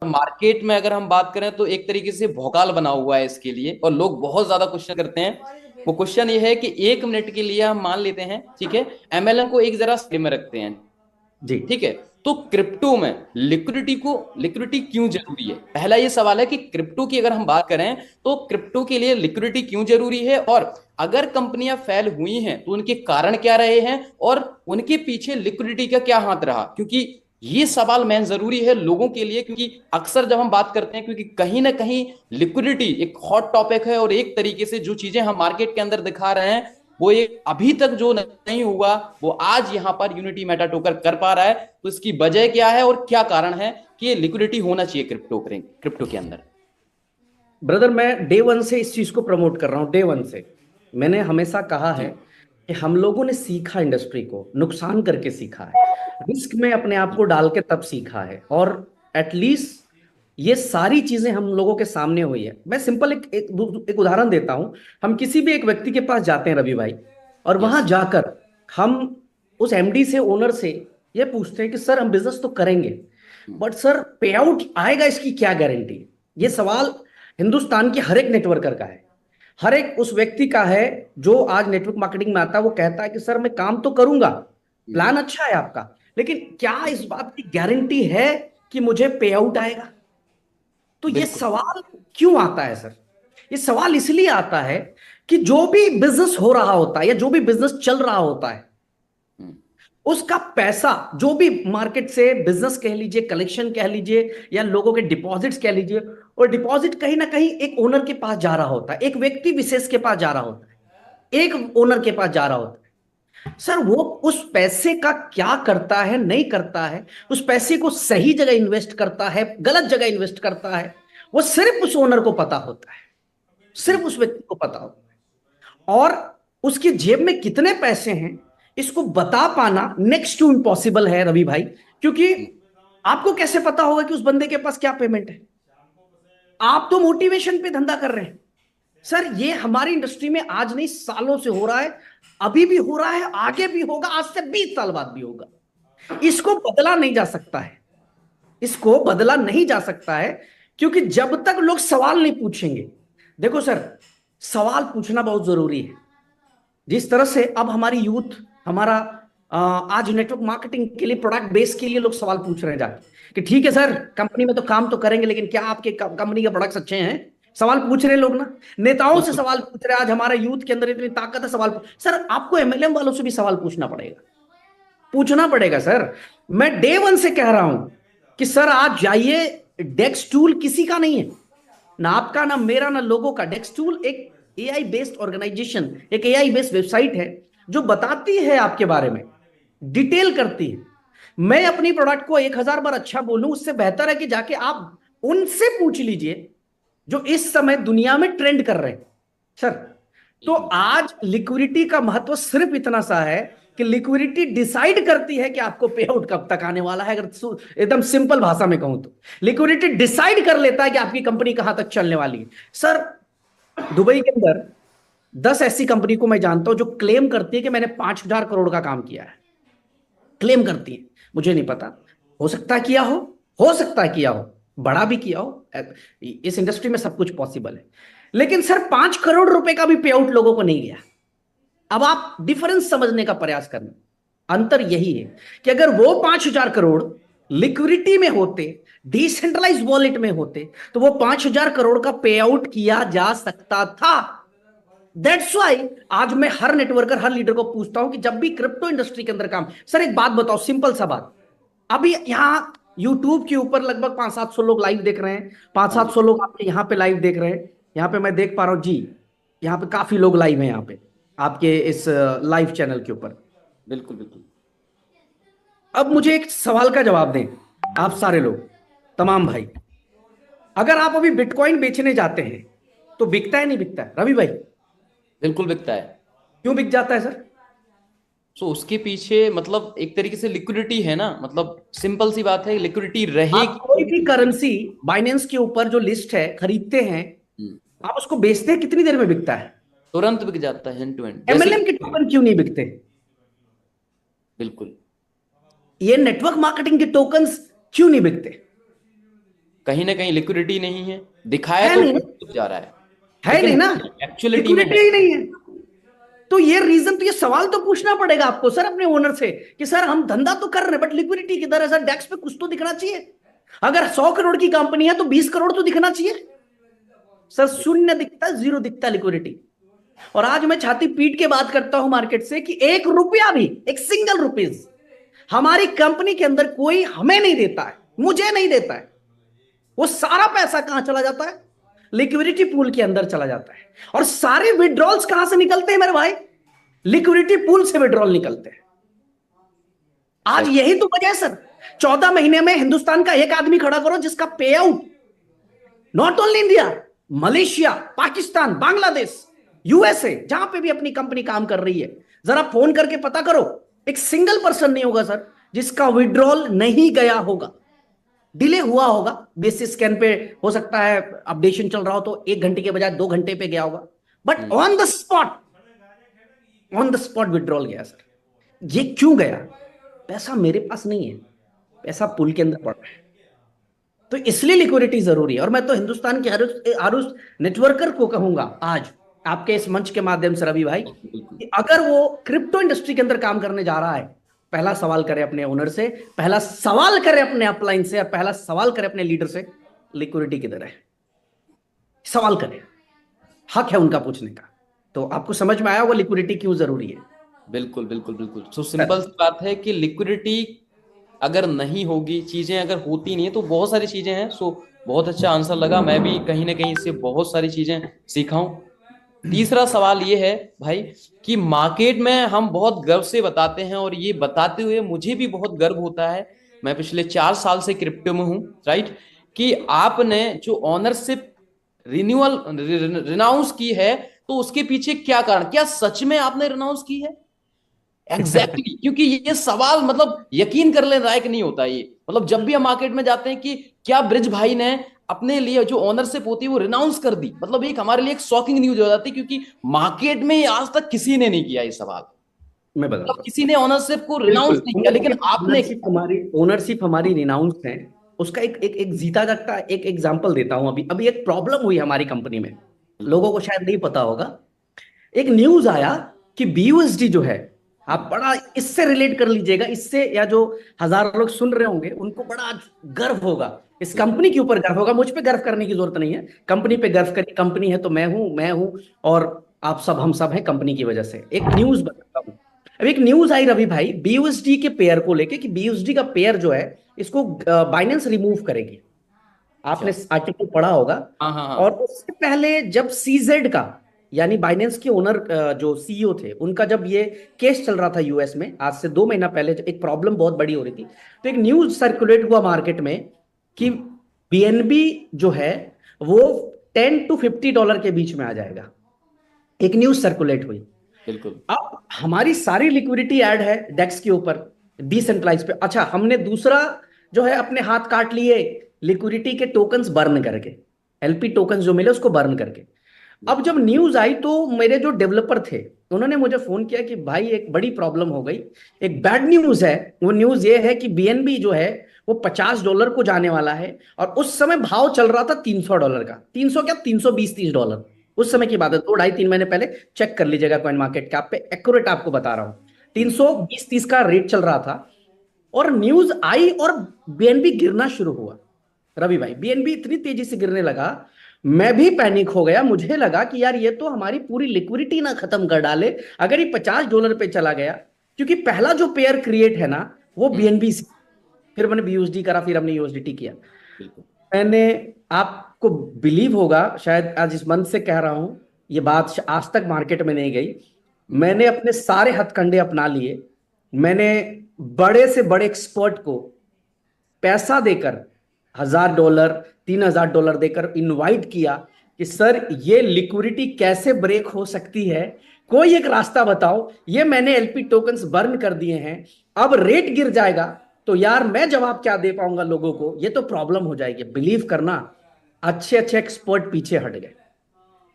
Market में अगर हम बात करें तो एक तरीके से भौकाल बना हुआ है इसके लिए, और लोग बहुत ज्यादा क्वेश्चन करते हैं। वो क्वेश्चन ये है कि 1 मिनट के लिए हम मान लेते हैं, ठीक है, एमएलएम को एक जरा साइड में रखते हैं, जी। ठीक है। तो क्रिप्टो में लिक्विडिटी क्यों जरूरी है? पहला ये सवाल है कि क्रिप्टो की अगर हम बात करें तो क्रिप्टो के लिए लिक्विडिटी क्यों जरूरी है, और अगर कंपनियां फेल हुई हैं तो उनके कारण क्या रहे हैं, और उनके पीछे लिक्विडिटी का क्या हाथ रहा। क्योंकि ये सवाल मेन जरूरी है लोगों के लिए, क्योंकि अक्सर जब हम बात करते हैं, क्योंकि कहीं ना कहीं लिक्विडिटी एक हॉट टॉपिक है, और एक तरीके से जो चीजें हम मार्केट के अंदर दिखा रहे हैं वो ये अभी तक जो नहीं हुआ वो आज यहां पर यूनिटी मेटा टोकर कर पा रहा है। तो इसकी वजह क्या है और क्या कारण है कि ये लिक्विडिटी होना चाहिए क्रिप्टो के अंदर? ब्रदर, मैं डे वन से इस चीज को प्रमोट कर रहा हूँ। डे वन से मैंने हमेशा कहा है जी। कि हम लोगों ने सीखा, इंडस्ट्री को नुकसान करके सीखा है, रिस्क में अपने आप को डाल के तब सीखा है, और एटलीस्ट ये सारी चीजें हम लोगों के सामने हुई है। मैं सिंपल एक उदाहरण देता हूं। हम किसी भी एक व्यक्ति के पास जाते हैं रवि भाई, और यस। वहां जाकर हम उस एमडी से, ओनर से ये पूछते हैं कि सर हम बिजनेस तो करेंगे, बट सर पे आउट आएगा इसकी क्या गारंटी? ये सवाल हिंदुस्तान के हर एक नेटवर्कर का है, हर एक उस व्यक्ति का है जो आज नेटवर्क मार्केटिंग में आता है। वो कहता है कि सर मैं काम तो करूंगा, प्लान अच्छा है आपका, लेकिन क्या इस बात की गारंटी है कि मुझे पे आउट आएगा? तो ये बिल्कुल। सवाल क्यों आता है सर? ये सवाल इसलिए आता है कि जो भी बिजनेस हो रहा होता है या जो भी बिजनेस चल रहा होता है, उसका पैसा जो भी मार्केट से बिजनेस कह लीजिए, कलेक्शन कह लीजिए, या लोगों के डिपॉजिट्स कह लीजिए, और डिपॉजिट कहीं ना कहीं एक ओनर के पास जा रहा होता है, एक व्यक्ति विशेष के पास जा रहा होता है, एक ओनर के पास जा रहा होता है। सर वो उस पैसे का क्या करता है, नहीं करता है, उस पैसे को सही जगह इन्वेस्ट करता है, गलत जगह इन्वेस्ट करता है, वो सिर्फ उस ओनर को पता होता है, सिर्फ उस व्यक्ति को पता होता है। और उसकी जेब में कितने पैसे हैं इसको बता पाना नेक्स्ट टू इम्पॉसिबल है रवि भाई। क्योंकि आपको कैसे पता होगा कि उस बंदे के पास क्या पेमेंट है? आप तो मोटिवेशन पे धंधा कर रहे हैं। सर ये हमारी इंडस्ट्री में आज नहीं, सालों से हो रहा है, अभी भी हो रहा है, आगे भी होगा, आज से 20 साल बाद भी होगा। इसको बदला नहीं जा सकता है, इसको बदला नहीं जा सकता है, क्योंकि जब तक लोग सवाल नहीं पूछेंगे। देखो सर, सवाल पूछना बहुत जरूरी है। जिस तरह से अब हमारी यूथ, हमारा आज नेटवर्क मार्केटिंग के लिए, प्रोडक्ट बेस के लिए लोग सवाल पूछ रहे हैं जाके कि ठीक है सर, कंपनी में तो काम तो करेंगे, लेकिन क्या आपके कंपनी के प्रोडक्ट्स अच्छे हैं? सवाल पूछ रहे हैं लोग ना, नेताओं से बिल्कुल। सवाल पूछ रहे हैं। आज हमारे यूथ के अंदर इतनी ताकत है, सवाल सर आपको एमएलएम वालों से भी सवाल पूछना पड़ेगा, पूछना पड़ेगा सर। मैं डे वन से कह रहा हूं कि सर आज जाइए, डेक्स टूल किसी का नहीं है, ना आपका, ना मेरा, ना लोगों का। डेक्स टूल एक एआई बेस्ड ऑर्गेनाइजेशन, एक एआई बेस्ड वेबसाइट है जो बताती है आपके बारे में, डिटेल करती है। मैं अपनी प्रोडक्ट को 1,000 बार अच्छा बोलूं, उससे बेहतर है कि जाके आप उनसे पूछ लीजिए जो इस समय दुनिया में ट्रेंड कर रहे हैं सर। तो बिल्कुल। आज लिक्विडिटी का महत्व सिर्फ इतना सा है कि लिक्विडिटी डिसाइड करती है कि आपको पे आउट कब तक आने वाला है। अगर एकदम सिंपल भाषा में कहूं तो लिक्विडिटी डिसाइड कर लेता है कि आपकी कंपनी कहां तक चलने वाली है। सर दुबई के अंदर 10 ऐसी कंपनी को मैं जानता हूं जो क्लेम करती है कि मैंने 5,000 करोड़ का काम किया है। क्लेम करती है, मुझे नहीं पता, हो सकता है किया हो सकता है किया हो, बड़ा भी किया हो। इस इंडस्ट्री में सब कुछ पॉसिबल है। लेकिन सर 5 करोड़ रुपए का भी पे आउट लोगों को नहीं गया। अब आप डिफरेंस समझने का प्रयास करना, अंतर यही है कि अगर वो 5,000 करोड़ लिक्विडिटी में होते, डिसेंट्रलाइज वॉलेट में होते, तो वो 5,000 करोड़ का पे आउट किया जा सकता था। दैट्स वाई आज मैं हर नेटवर्कर, हर लीडर को पूछता हूं कि जब भी क्रिप्टो इंडस्ट्री के अंदर काम, सर एक बात बताओ, सिंपल सा बात। अभी यहाँ यूट्यूब के ऊपर लगभग 500-700 लोग लाइव देख रहे हैं, पांच हाँ सात जी। सौ लोग आपके यहाँ पे लाइव देख रहे हैं। यहाँ पे मैं देख पा रहा हूँ जी, यहाँ पे काफी लोग लाइव हैं यहाँ पे आपके इस लाइव चैनल के ऊपर। बिल्कुल बिल्कुल। अब मुझे एक सवाल का जवाब दें, आप सारे लोग, तमाम भाई, अगर आप अभी बिटकॉइन बेचने जाते हैं तो बिकता है नहीं बिकता है रवि भाई? बिल्कुल बिकता है। क्यों बिक जाता है सर? सो उसके पीछे मतलब एक तरीके से लिक्विडिटी है ना, मतलब सिंपल सी बात है, लिक्विडिटी आप रहेगी कोई भी तो। करेंसी बाइनेंस के ऊपर जो लिस्ट है खरीदते हैं, हम्म, आप उसको बेचते हैं, कितनी देर में बिकता है? तुरंत बिक जाता है, एंड टू एंड, जैसे एमएलएम के कि। टोकन क्यों नहीं बिकते? बिल्कुल। ये नेटवर्क मार्केटिंग के टोकन्स क्यों नहीं बिकते? कहीं ना कहीं लिक्विडिटी नहीं है, दिखाया है तो नहीं ना, बहुत जा रहा है, है नहीं लेकिन ना, एक्चुअलिटी में लिक्विडिटी है। ही नहीं है। तो ये रीजन, तो ये सवाल तो पूछना पड़ेगा आपको सर अपने ओनर से कि सर हम धंधा तो कर रहे हैं बट लिक्विडिटी किधर है सर, डेस्क पे कुछ तो दिखना चाहिए। अगर 100 करोड़ की कंपनी है तो 20 करोड़ तो दिखना चाहिए सर। शून्य दिखता, जीरो दिखता लिक्विडिटी। और आज मैं छाती पीट के बात करता हूं मार्केट से कि 1 रुपया भी, एक सिंगल रुपीज हमारी कंपनी के अंदर कोई हमें नहीं देता है, मुझे नहीं देता है। वो सारा पैसा कहां चला जाता है? लिक्विडिटी पूल के अंदर चला जाता है। और सारे विड्रॉल्स कहां से निकलते हैं मेरे भाई? लिक्विडिटी पूल से विड्रॉल निकलते हैं। आज यही तो वजह है सर, 14 महीने में हिंदुस्तान का एक आदमी खड़ा करो जिसका पे out, not only India, Malaysia, Pakistan, Bangladesh, USA, जहां पे भी अपनी कंपनी काम कर रही है, जरा फोन करके पता करो, एक सिंगल पर्सन नहीं होगा सर जिसका विड्रॉल नहीं गया होगा। डिले हुआ होगा, बेसिस स्कैन पे हो सकता है, अपडेशन चल रहा हो तो 1 घंटे के बजाय 2 घंटे पे गया होगा, but on the spot withdrawal गया सर। ये क्यों गया? पैसा मेरे पास नहीं है, पैसा पुल के अंदर पड़ रहा है। तो इसलिए लिक्विडिटी जरूरी है। और मैं तो हिंदुस्तान के हर उस नेटवर्कर को कहूंगा आज आपके इस मंच के माध्यम से रवि भाई, कि अगर वो क्रिप्टो इंडस्ट्री के अंदर काम करने जा रहा है, पहला सवाल करे अपने ओनर से, पहला सवाल करे अपने अपलाइन से, और पहला सवाल करे अपने लीडर से, लिक्विडिटी किधर है? सवाल करें, हक है उनका पूछने का। तो आपको समझ में आया होगा लिक्विडिटी क्यों जरूरी है। बिल्कुल बिल्कुल बिल्कुल। सो सिंपल सी बात है कि लिक्विडिटी अगर नहीं होगी, चीजें अगर होती नहीं है, तो बहुत सारी चीजें हैं। सो बहुत अच्छा आंसर लगा, मैं भी कहीं ना कहीं इससे बहुत सारी चीजें सीखा हूं। तीसरा सवाल ये है भाई कि मार्केट में हम बहुत गर्व से बताते हैं, और ये बताते हुए मुझे भी बहुत गर्व होता है, मैं पिछले 4 साल से क्रिप्टो में हूं, राइट, कि आपने जो ऑनरशिप रिन्यूअल रिनाउंस की है, तो उसके पीछे क्या कारण, क्या सच में आपने रिनाउंस की है? एग्जैक्टली exactly, क्योंकि ये सवाल मतलब यकीन कर लेने लायक नहीं होता ये। मतलब जब भी हम मार्केट में जाते हैं कि क्या ब्रिज भाई ने अपने लिए जो ओनरशिप होती है वो रिनाउंस कर दी, मतलब एक हमारे लिए एक शॉकिंग न्यूज हो जाती है, क्योंकि मार्केट में आज तक किसी ने नहीं किया ये सवाल। मैं मतलब बताता हूँ, किसी ने ओनरशिप को रिनाउंस बिल्कुल नहीं किया, लेकिन आपने ओनरशिप हमारी रिनाउंस है। उसका एक जीता जागता एक एग्जांपल देता हूं। अभी अभी एक प्रॉब्लम हुई हमारी कंपनी में, लोगों को शायद नहीं पता होगा। एक न्यूज आया कि बीयूएसडी जो है, आप बड़ा इससे रिलेट कर लीजिएगा, इससे या जो हजारों लोग सुन रहे होंगे उनको बड़ा गर्व होगा, इस कंपनी के ऊपर गर्व होगा। मुझ पे गर्व करने की जरूरत नहीं है, कंपनी पे गर्व करिए। कंपनी है तो मैं हूं और आप सब, हम सब हैं कंपनी की वजह से। एक न्यूज बताता हूं। अब एक न्यूज आई रवि भाई बीयूएसडी के पेयर को लेके कि बीयूएसडी का पेयर जो है इसको बाइनेंस रिमूव करेगी। अच्छा। आपने आर्टिकल पढ़ा होगा। हाँ हाँ और हाँ। उससे पहले जब सीजेड का, यानी बाइनेंस के ओनर जो सीईओ थे, उनका जब ये केस चल रहा था यूएस में, आज से 2 महीना पहले, जब एक प्रॉब्लम बहुत बड़ी हो रही थी, तो एक न्यूज सर्कुलेट हुआ मार्केट में कि बीएनबी जो है वो $10 to $50 के बीच में आ जाएगा। एक न्यूज सर्कुलेट हुई। बिल्कुल। अब हमारी सारी लिक्विडिटी ऐड है डेक्स के ऊपर, डिसेंट्रलाइज पे। अच्छा, हमने दूसरा जो है अपने हाथ काट लिए लिक्विडिटी के टोकन्स बर्न करके, एलपी टोकन्स जो मिले उसको बर्न करके। अब जब न्यूज आई तो मेरे जो डेवलपर थे उन्होंने मुझे फोन किया कि भाई एक बड़ी प्रॉब्लम हो गई, एक बैड न्यूज है। वो न्यूज ये है कि बीएनबी जो है वो $50 को जाने वाला है। और उस समय भाव चल रहा था $300 का, 300 क्या, 320-330 डॉलर। उस समय की बात है, 2 ढाई 3 महीने पहले। चेक कर लीजिएगा कॉइन मार्केट कैप पे, एक्यूरेट आपको बता रहा हूं। 320-330 का रेट चल रहा था। और न्यूज आई और बीएनबी गिरना शुरू हुआ रवि भाई। बीएनबी इतनी तेजी से गिरने लगा, मैं भी पैनिक हो गया। मुझे लगा कि यार ये तो हमारी पूरी लिक्विडिटी ना खत्म कर डाले अगर ये $50 पे चला गया, क्योंकि पहला जो पेयर क्रिएट है ना वो बीएनबी से। फिर मैंने बीयूएसडी करा, फिर हमने यूएसडीटी किया। बिल्कुल। मैंने, आपको बिलीव होगा शायद आज इस मंथ से कह रहा हूं, ये बात आज तक मार्केट में नहीं गई, मैंने अपने सारे हथकंडे अपना लिए। मैंने बड़े से बड़े एक्सपर्ट को पैसा देकर, $1000 $3000 देकर इनवाइट किया कि सर ये लिक्विडिटी कैसे ब्रेक हो सकती है, कोई एक रास्ता बताओ। ये मैंने एलपी टोकन्स बर्न कर दिए हैं, अब रेट गिर जाएगा तो यार मैं जवाब क्या दे पाऊंगा लोगों को, ये तो प्रॉब्लम हो जाएगी। बिलीव करना, अच्छे अच्छे एक्सपर्ट पीछे हट गए।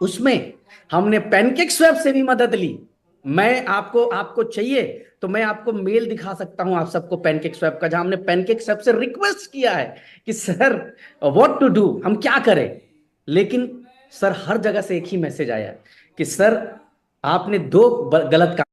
उसमें हमने पैनकेक स्वैप से भी मदद ली, मैं आपको आपको चाहिए तो मैं आपको मेल दिखा सकता हूं आप सबको पैनकेक स्वैप का, जहां हमने पैनकेक स्वैप से रिक्वेस्ट किया है कि सर व्हाट टू डू, हम क्या करें। लेकिन सर हर जगह से एक ही मैसेज आया है कि सर आपने दो गलत काम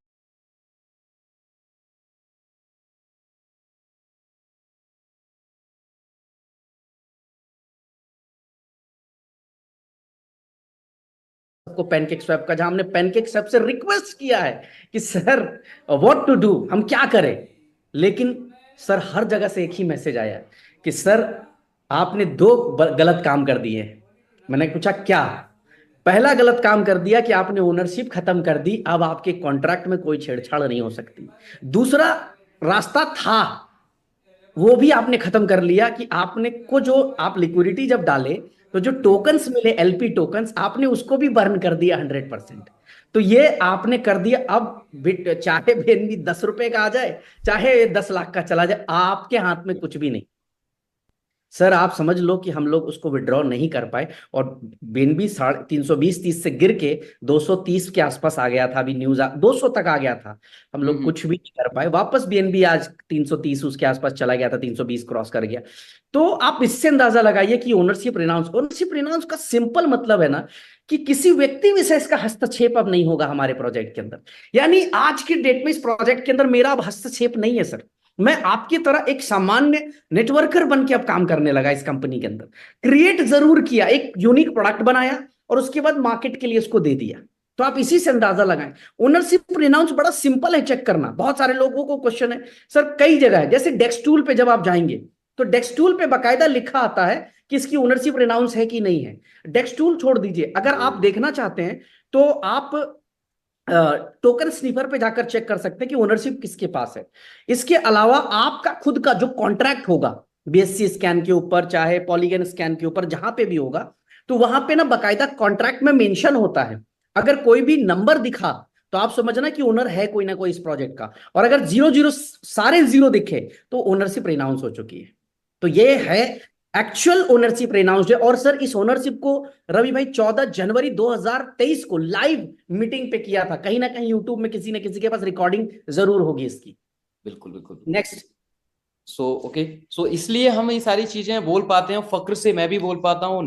को पैनकेक स्वैप का, जहां हमने पैनकेक स्वैप से रिक्वेस्ट किया है कि सर व्हाट टू डू, हम क्या करें। लेकिन सर हर जगह से एक ही मैसेज आया है कि सर आपने दो गलत काम कर दिए हैं। मैंने पूछा क्या। पहला गलत काम कर दिया कि आपने ओनरशिप खत्म कर दी, अब आपके कॉन्ट्रैक्ट में कोई छेड़छाड़ नहीं हो सकती। दूसरा रास्ता था वो भी आपने खत्म कर लिया कि आपने को जो आप लिक्विडिटी जब डाले तो जो टोकन्स मिले एलपी टोकन्स आपने उसको भी बर्न कर दिया 100%। तो ये आपने कर दिया। अब चाहे भी 10 रुपए का आ जाए चाहे 10 लाख का चला जाए, आपके हाथ में कुछ भी नहीं। सर आप समझ लो कि हम लोग उसको विड्रॉ नहीं कर पाए और बीएनबी 320-30 से गिर के 230 के आसपास आ गया था। अभी न्यूज 200 तक आ गया था। हम लोग हम्म। कुछ भी नहीं कर पाए। वापस बीएनबी आज 330 उसके आसपास चला गया था, 320 क्रॉस कर गया। तो आप इससे अंदाजा लगाइए कि ओनरशिप रिनाउंस का सिंपल मतलब है ना कि किसी व्यक्ति विशेष का हस्तक्षेप अब नहीं होगा हमारे प्रोजेक्ट के अंदर। यानी आज की डेट में इस प्रोजेक्ट के अंदर मेरा अब हस्तक्षेप नहीं है सर। मैं आपकी तरह एक सामान्य नेटवर्कर बन के अब काम करने लगा इस कंपनी के अंदर। क्रिएट जरूर किया, एक यूनिक प्रोडक्ट बनाया और उसके बाद मार्केट के लिए उसको दे दिया। तो आप इसी से अंदाजा लगाएं। ओनरशिप रिनाउंस बड़ा सिंपल है चेक करना। बहुत सारे लोगों को क्वेश्चन है सर, कई जगह है, जैसे डेस्कटूल पे जब आप जाएंगे तो डेस्कटूल पे बकायदा लिखा आता है कि इसकी ओनरशिप रिनाउंस है कि नहीं है। डेस्कटूल छोड़ दीजिए, अगर आप देखना चाहते हैं तो आप टोकन स्नीफर पे जाकर चेक कर सकते हैं कि ओनरशिप किसके पास है। इसके अलावा आपका खुद का जो कॉन्ट्रैक्ट होगा बीएससी स्कैन के ऊपर चाहे पॉलीगन स्कैन के ऊपर जहां पे भी होगा, तो वहां पे ना बकायदा कॉन्ट्रैक्ट में मेंशन होता है। अगर कोई भी नंबर दिखा तो आप समझना कि ओनर है कोई ना कोई इस प्रोजेक्ट का। और अगर जीरो जीरो सारे जीरो दिखे तो ओनरशिप रिनाउंस हो चुकी है। तो ये है एक्चुअल ओनरशिप रिनाउंस्ड है। और सर इस ओनरशिप को रवि भाई 14 जनवरी 2023 को लाइव मीटिंग पे किया था। कहीं ना कहीं यूट्यूब में किसी न किसी के पास रिकॉर्डिंग जरूर होगी इसकी। बिल्कुल बिल्कुल। नेक्स्ट। सो ओके, सो इसलिए हम ये सारी चीजें बोल पाते हैं, फक्र से मैं भी बोल पाता हूँ।